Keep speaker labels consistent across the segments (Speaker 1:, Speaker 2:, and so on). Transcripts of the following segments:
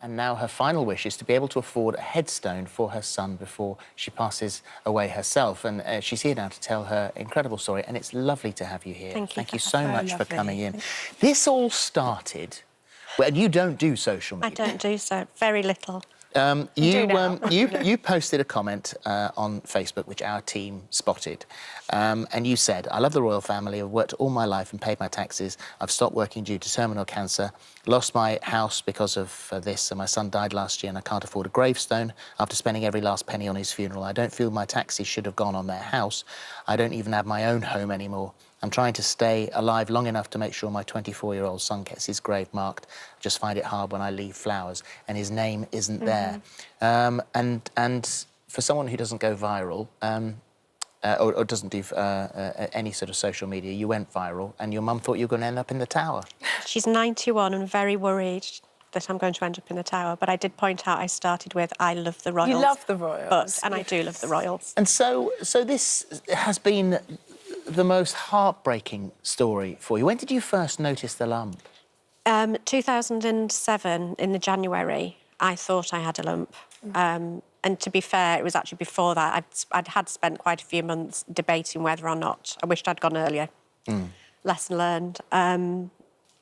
Speaker 1: And now her final wish is to be able to afford a headstone for her son before she passes away herself. And she's here now to tell her incredible story, and it's lovely to have you here.
Speaker 2: Thank you
Speaker 1: so much for
Speaker 2: lovely.
Speaker 1: coming in. This all started... Well, you don't do social media.
Speaker 2: I don't do so, very little.
Speaker 1: You posted a comment on Facebook, which our team spotted, and you said, "I love the royal family. I've worked all my life and paid my taxes. I've stopped working due to terminal cancer, lost my house because of this, and my son died last year, and I can't afford a gravestone after spending every last penny on his funeral. I don't feel my taxes should have gone on their house. I don't even have my own home anymore. I'm trying to stay alive long enough to make sure my 24-year-old son gets his grave marked. I just find it hard when I leave flowers and his name isn't there." And for someone who doesn't go viral or doesn't do any sort of social media, you went viral and your mum thought you were going to end up in the Tower.
Speaker 2: She's 91 and very worried that I'm going to end up in the Tower, but I did point out I started with I love the royals.
Speaker 3: You love the royals.
Speaker 2: And I do love the royals.
Speaker 1: And so this has been the most heartbreaking story for you. When did you first notice the lump?
Speaker 2: 2007, in the January, I thought I had a lump. And to be fair, it was actually before that. I'd spent quite a few months debating whether or not. I wished I'd gone earlier. Lesson learned.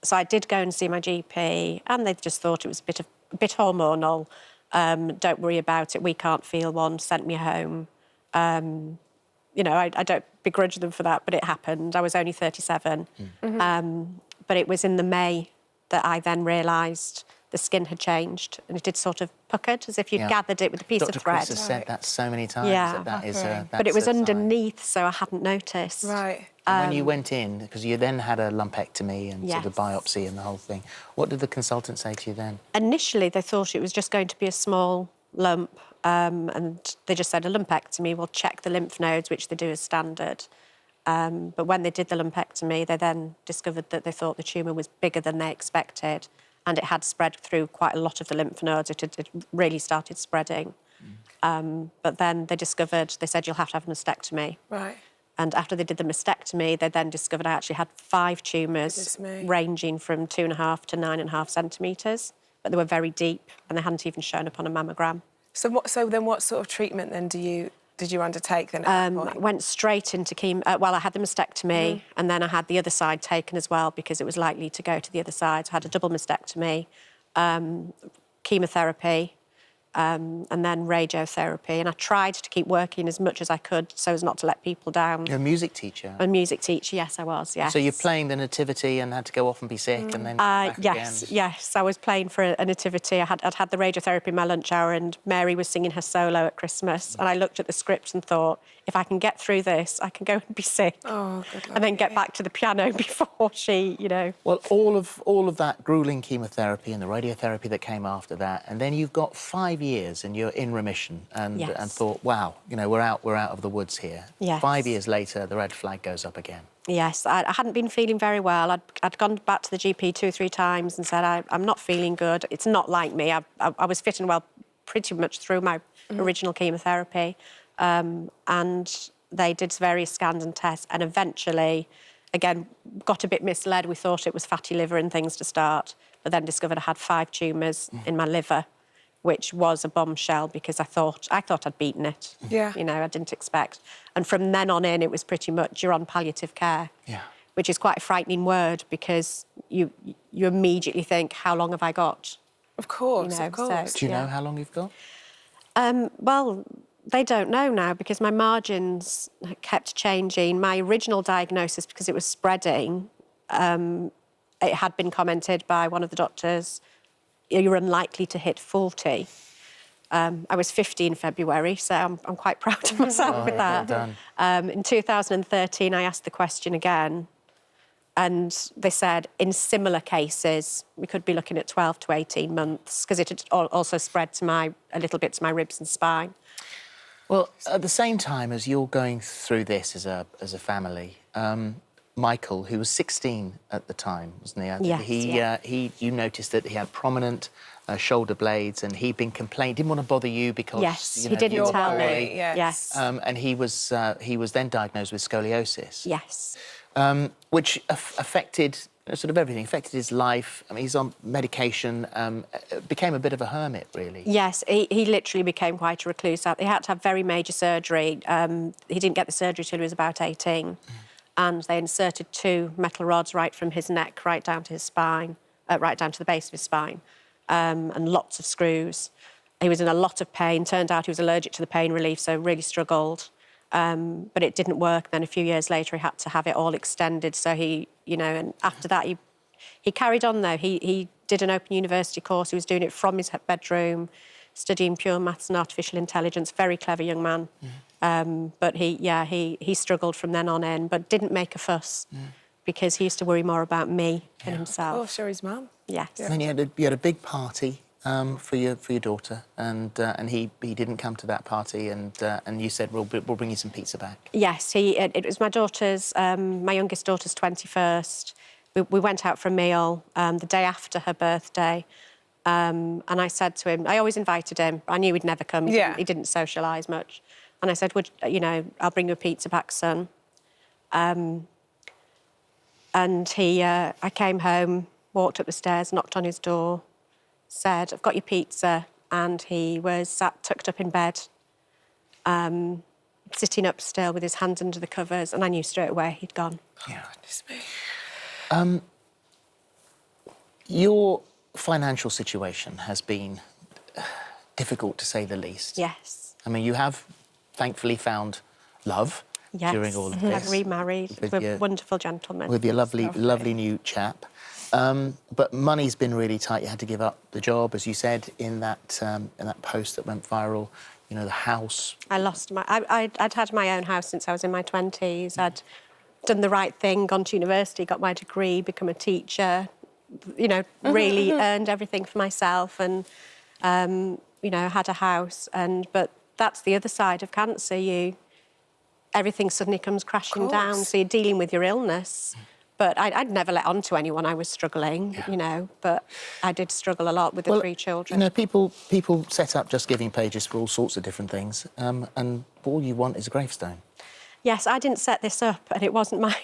Speaker 2: So I did go and see my GP, and they just thought it was a bit hormonal. Don't worry about it. We can't feel one. Sent me home. You know, I don't begrudge them for that, but it happened. I was only 37. But it was in the May that I then realised the skin had changed and it had sort of puckered, as if you'd gathered it with a piece of thread.
Speaker 1: Dr. Chris has said that so many times.
Speaker 2: Yeah. But it was underneath, so I hadn't noticed.
Speaker 3: Right.
Speaker 1: And when you went in, because you then had a lumpectomy and sort of
Speaker 2: Yes.
Speaker 1: biopsy and the whole thing, what did the consultant say to you then?
Speaker 2: Initially, they thought it was just going to be a small lump, and they just said a lumpectomy will check the lymph nodes, which they do as standard. But when they did the lumpectomy, they then discovered that they thought the tumour was bigger than they expected, and it had spread through quite a lot of the lymph nodes. It had really started spreading. But then they said, you'll have to have a mastectomy.
Speaker 3: Right.
Speaker 2: And after they did the mastectomy, they then discovered I actually had 5 tumours ranging from 2.5 to 9.5 centimetres. But they were very deep and they hadn't even shown up on a mammogram.
Speaker 3: So then what sort of treatment then did you undertake then at that point?
Speaker 2: I went straight into chemo. Well, I had the mastectomy and then I had the other side taken as well because it was likely to go to the other side. So I had a double mastectomy, chemotherapy, and then radiotherapy. And I tried to keep working as much as I could so as not to let people down.
Speaker 1: You're a music teacher?
Speaker 2: A music teacher, yes, I was, yes.
Speaker 1: So you're playing the Nativity and had to go off and be sick and then come back
Speaker 2: yes,
Speaker 1: again?
Speaker 2: Yes, I was playing for a Nativity. I'd had the radiotherapy in my lunch hour and Mary was singing her solo at Christmas and I looked at the script and thought, if I can get through this, I can go and be sick.
Speaker 3: Oh, good luck.
Speaker 2: And then get back to the piano before she, you know...
Speaker 1: Well, all of that gruelling chemotherapy and the radiotherapy that came after that, and then you've got 5 years and you're in remission and thought, wow, you know, we're out of the woods here.
Speaker 2: Yes.
Speaker 1: 5 years later, the red flag goes up again.
Speaker 2: Yes, I hadn't been feeling very well. I'd gone back to the GP 2 or 3 times and said, I'm not feeling good. It's not like me. I was fit and well pretty much through my original chemotherapy. And they did various scans and tests and eventually, again, got a bit misled. We thought it was fatty liver and things to start, but then discovered I had 5 tumours in my liver, which was a bombshell because I thought I'd beaten it.
Speaker 3: Yeah.
Speaker 2: You know, I didn't expect. And from then on in, it was pretty much you're on palliative care.
Speaker 1: Yeah.
Speaker 2: Which is quite a frightening word because you immediately think, how long have I got?
Speaker 3: Of course,
Speaker 2: You know,
Speaker 3: of course.
Speaker 1: Do you know how long you've got?
Speaker 2: Well, they don't know now because my margins kept changing. My original diagnosis, because it was spreading, it had been commented by one of the doctors, you're unlikely to hit 40. I was 50 in February, so I'm quite proud of myself with that.
Speaker 1: Well done.
Speaker 2: In 2013, I asked the question again, and they said, in similar cases, we could be looking at 12 to 18 months, because it had also spread to a little bit to my ribs and spine.
Speaker 1: Well, at the same time as you're going through this as a family, Michael, who was 16 at the time, wasn't he?
Speaker 2: Yes,
Speaker 1: you noticed that he had prominent shoulder blades and he'd been complaining, didn't want to bother you because...
Speaker 2: Yes,
Speaker 1: you know,
Speaker 2: he didn't tell
Speaker 1: boy.
Speaker 2: me.
Speaker 3: Yes.
Speaker 2: Yes.
Speaker 1: And he was then diagnosed with scoliosis.
Speaker 2: Yes.
Speaker 1: which affected sort of everything, affected his life. I mean, he's on medication, became a bit of a hermit, really.
Speaker 2: Yes, he literally became quite a recluse. He had to have very major surgery. He didn't get the surgery till he was about 18. And they inserted 2 metal rods right from his neck, right down to his spine, right down to the base of his spine, and lots of screws. He was in a lot of pain. Turned out he was allergic to the pain relief, so really struggled. But it didn't work. Then a few years later, he had to have it all extended. So he, and after that, he carried on, though. He did an Open University course. He was doing it from his bedroom, studying pure maths and artificial intelligence. Very clever young man. But he struggled from then on in, but didn't make a fuss because he used to worry more about me than himself.
Speaker 3: Oh, sure, his mum.
Speaker 2: Yes.
Speaker 3: Yeah.
Speaker 1: And then you had a big party for your daughter, and he didn't come to that party, and you said we'll bring you some pizza back.
Speaker 2: Yes, it was my youngest daughter's 21st. We went out for a meal the day after her birthday, and I said to him, I always invited him. I knew he'd never come. He didn't socialise much, and I said, I'll bring you a pizza back, son. And I came home, walked up the stairs, knocked on his door, said, I've got your pizza, and he was sat tucked up in bed, sitting up still with his hands under the covers, and I knew straight away he'd gone.
Speaker 1: Yeah.
Speaker 3: Goodness me.
Speaker 1: Your financial situation has been difficult, to say the least.
Speaker 2: Yes.
Speaker 1: I mean, you have thankfully found love during all of this.
Speaker 2: I've remarried with a wonderful gentleman.
Speaker 1: With your lovely new chap. But money's been really tight. You had to give up the job, as you said in that post that went viral. The house.
Speaker 2: I lost I'd had my own house since I was in my 20s. I'd done the right thing, gone to university, got my degree, become a teacher. Really earned everything for myself, and had a house. But that's the other side of cancer. Everything suddenly comes crashing down. So you're dealing with your illness. But I'd never let on to anyone I was struggling, but I did struggle a lot with the 3 children.
Speaker 1: People set up Just Giving pages for all sorts of different things, and all you want is a gravestone.
Speaker 2: Yes, I didn't set this up, and it wasn't my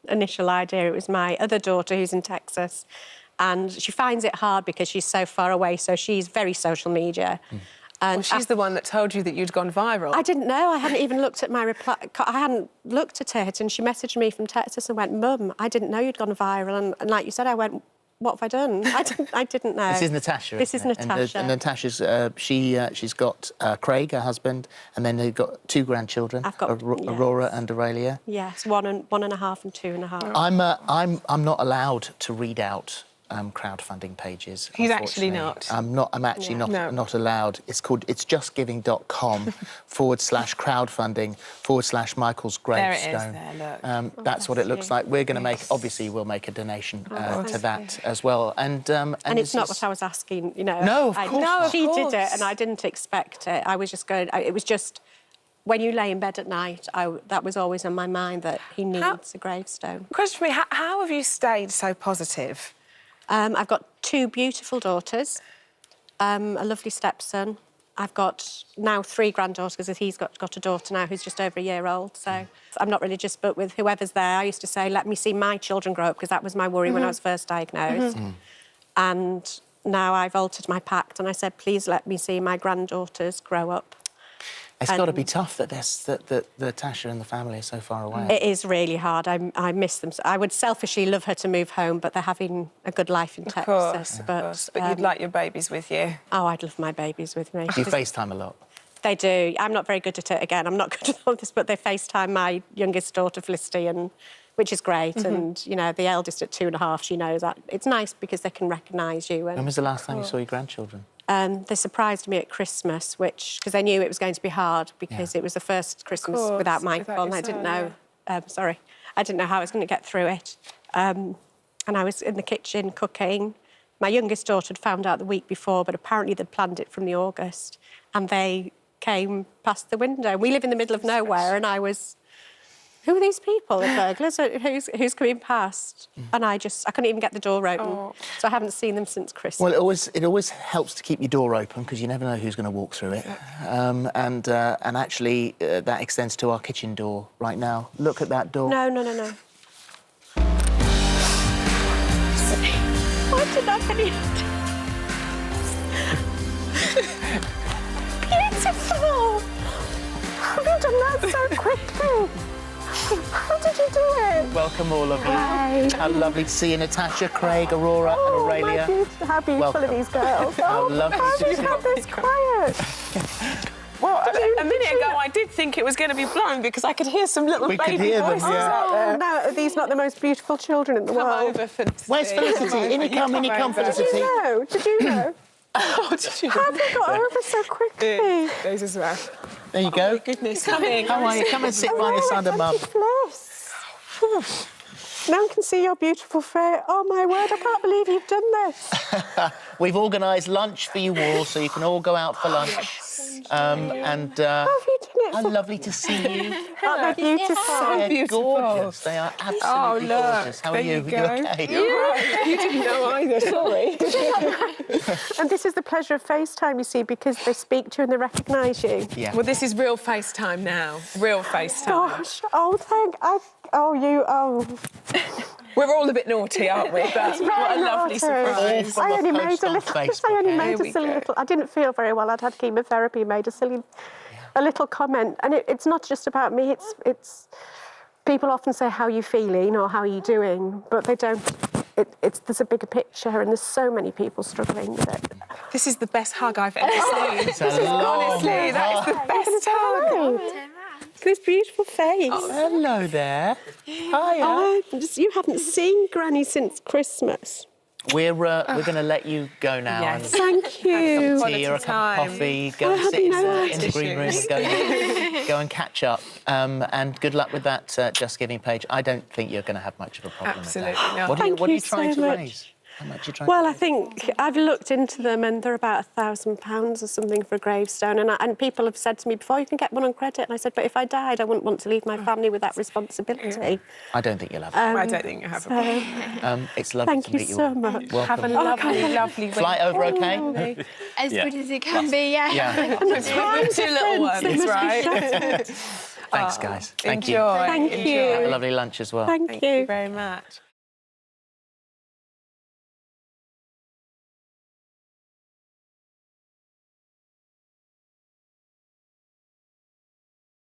Speaker 2: initial idea. It was my other daughter who's in Texas, and she finds it hard because she's so far away, so she's very social media. And
Speaker 3: she's the one that told you that you'd gone viral.
Speaker 2: I didn't know. I hadn't even looked at my reply. I hadn't looked at it, and she messaged me from Texas and went, Mum, I didn't know you'd gone viral. And like you said, I went, what have I done? I didn't know.
Speaker 1: This is Natasha.
Speaker 2: This is Natasha.
Speaker 1: And Natasha's, she's got Craig, her husband, and then they've got 2 grandchildren.
Speaker 2: I've got
Speaker 1: Aurora and Aurelia.
Speaker 2: Yes, 1.5 and 2.5.
Speaker 1: I'm not allowed to read out crowdfunding pages.
Speaker 3: He's actually not.
Speaker 1: I'm actually not allowed. It's justgiving.com/crowdfunding/Michael's gravestone.
Speaker 3: There it is there, look.
Speaker 1: That's what it looks like. We're going to make, obviously, we'll make a donation to that as well. And
Speaker 2: it's not what I was asking,
Speaker 1: No, of course not.
Speaker 2: She did it, and I didn't expect it. I was just going, it was just, when you lay in bed at night, that was always on my mind, that he needs a gravestone.
Speaker 3: Question for me, how have you stayed so positive?
Speaker 2: I've got 2 beautiful daughters, a lovely stepson. I've got now 3 granddaughters, because he's got a daughter now who's just over a year old. So I'm not religious, but with whoever's there, I used to say, let me see my children grow up, because that was my worry when I was first diagnosed. And now I've altered my pact, and I said, please let me see my granddaughters grow up.
Speaker 1: It's got to be tough that Natasha and the family are so far away.
Speaker 2: It is really hard. I miss them. I would selfishly love her to move home, but they're having a good life in Texas.
Speaker 3: Of course. But you'd like your babies with you.
Speaker 2: Oh, I'd love my babies with me.
Speaker 1: Do you FaceTime a lot?
Speaker 2: They do. I'm not very good at it. Again, I'm not good at all this, but they FaceTime my youngest daughter, Felicity, which is great. And, the eldest at 2.5, she knows that. It's nice because they can recognise you.
Speaker 1: When was the last time you saw your grandchildren?
Speaker 2: They surprised me at Christmas, because they knew it was going to be hard, because it was the first Christmas without Michael, and I didn't know. I didn't know how I was going to get through it. And I was in the kitchen cooking. My youngest daughter had found out the week before, but apparently they'd planned it from the August, and they came past the window. We live in the middle of nowhere, and I was, who are these people, the burglars? Who's coming past? And I couldn't even get the door open. So I haven't seen them since Christmas.
Speaker 1: Well, it always helps to keep your door open, because you never know who's going to walk through it. And actually, that extends to our kitchen door right now. Look at that door.
Speaker 2: No. didn't have any... Beautiful! Have you done that so quickly? How did you do it?
Speaker 1: Welcome, all of you.
Speaker 2: Hi.
Speaker 1: How lovely to see you, Natasha, Craig, Aurora, and Aurelia.
Speaker 2: How beautiful are these girls?
Speaker 1: How lovely
Speaker 2: How
Speaker 1: to
Speaker 2: did
Speaker 1: see
Speaker 2: you have this quiet?
Speaker 3: Well, a minute ago I did think it was going to be blown because I could hear some little
Speaker 1: We could
Speaker 3: baby
Speaker 1: hear them,
Speaker 3: voices
Speaker 1: yeah.
Speaker 3: out there.
Speaker 2: No, are these not the most beautiful children in the
Speaker 3: Come
Speaker 2: world?
Speaker 3: over, Felicity.
Speaker 1: Where's Felicity? In you come, Felicity.
Speaker 2: Did you know? Did you know?
Speaker 3: Oh, did you?
Speaker 2: How have you got over so quickly?
Speaker 3: Those as well.
Speaker 1: There you go.
Speaker 3: Goodness, coming.
Speaker 1: How are you? Come and sit by the side of Mum.
Speaker 2: Bliss. Now I can see your beautiful face. Oh, my word, I can't believe you've done this.
Speaker 1: We've organised lunch for you all, so you can all go out for lunch.
Speaker 2: How have you done it?
Speaker 1: How lovely to see you.
Speaker 2: Aren't they beautiful?
Speaker 1: They're
Speaker 3: beautiful.
Speaker 1: gorgeous. They are absolutely gorgeous. How are you?
Speaker 3: There you go.
Speaker 1: You okay?
Speaker 3: You're right. You didn't know either, sorry.
Speaker 2: And this is the pleasure of FaceTime, you see, because they speak to you and they recognise you.
Speaker 1: Yeah.
Speaker 3: Well, this is real FaceTime now. Real FaceTime.
Speaker 2: Gosh,
Speaker 3: We're all a bit naughty, aren't we? But what a lovely surprise.
Speaker 1: From
Speaker 2: I
Speaker 1: a
Speaker 2: only made
Speaker 1: post
Speaker 2: a
Speaker 1: on
Speaker 2: little.
Speaker 1: Facebook,
Speaker 2: I only
Speaker 1: eh?
Speaker 2: made
Speaker 3: Here
Speaker 2: a
Speaker 3: we
Speaker 2: silly
Speaker 3: go.
Speaker 2: little. I didn't feel very well. I'd had chemotherapy. Made a little comment, and it's not just about me. It's people often say, "How are you feeling?" or "How are you doing?" But they don't. There's a bigger picture, and there's so many people struggling with it.
Speaker 3: This is the best hug I've ever seen.
Speaker 1: It's a long
Speaker 3: Honestly, that is the best hug.
Speaker 2: Look at this beautiful face.
Speaker 1: Hello there. Hiya.
Speaker 2: You haven't seen Granny since Christmas.
Speaker 1: We're going to let you go now.
Speaker 3: Yes.
Speaker 1: And
Speaker 2: Thank you.
Speaker 1: tea or a cup of
Speaker 3: time.
Speaker 1: coffee. Go and sit in the green room and go and catch up. And good luck with that Just Giving page. I don't think you're going to have much of a problem
Speaker 3: Absolutely
Speaker 1: with that.
Speaker 3: not.
Speaker 1: What are
Speaker 2: Thank
Speaker 1: you
Speaker 2: you
Speaker 1: trying
Speaker 2: so
Speaker 1: to
Speaker 2: much.
Speaker 1: raise? How much are you trying
Speaker 2: Well,
Speaker 1: to
Speaker 2: I
Speaker 1: raise?
Speaker 2: think I've looked into them and they're about £1,000 or something for a gravestone. And people have said to me before, you can get one on credit. And I said, but if I died, I wouldn't want to leave my family with that responsibility.
Speaker 1: I don't think you'll have it.
Speaker 3: I don't think you have a problem.
Speaker 1: It's lovely
Speaker 2: Thank
Speaker 1: to
Speaker 2: you
Speaker 1: meet you
Speaker 2: so
Speaker 1: all.
Speaker 2: much.
Speaker 1: Welcome.
Speaker 3: Have a lovely, lovely week.
Speaker 1: Flight over okay?
Speaker 4: As good as it can be, yeah.
Speaker 1: Yeah.
Speaker 3: With two little ones, right?
Speaker 1: Thanks, guys. Thank you.
Speaker 3: Enjoy.
Speaker 2: Thank you.
Speaker 3: Enjoy.
Speaker 1: Have a lovely lunch as well.
Speaker 2: Thank
Speaker 3: Thank
Speaker 2: you.
Speaker 3: you very much.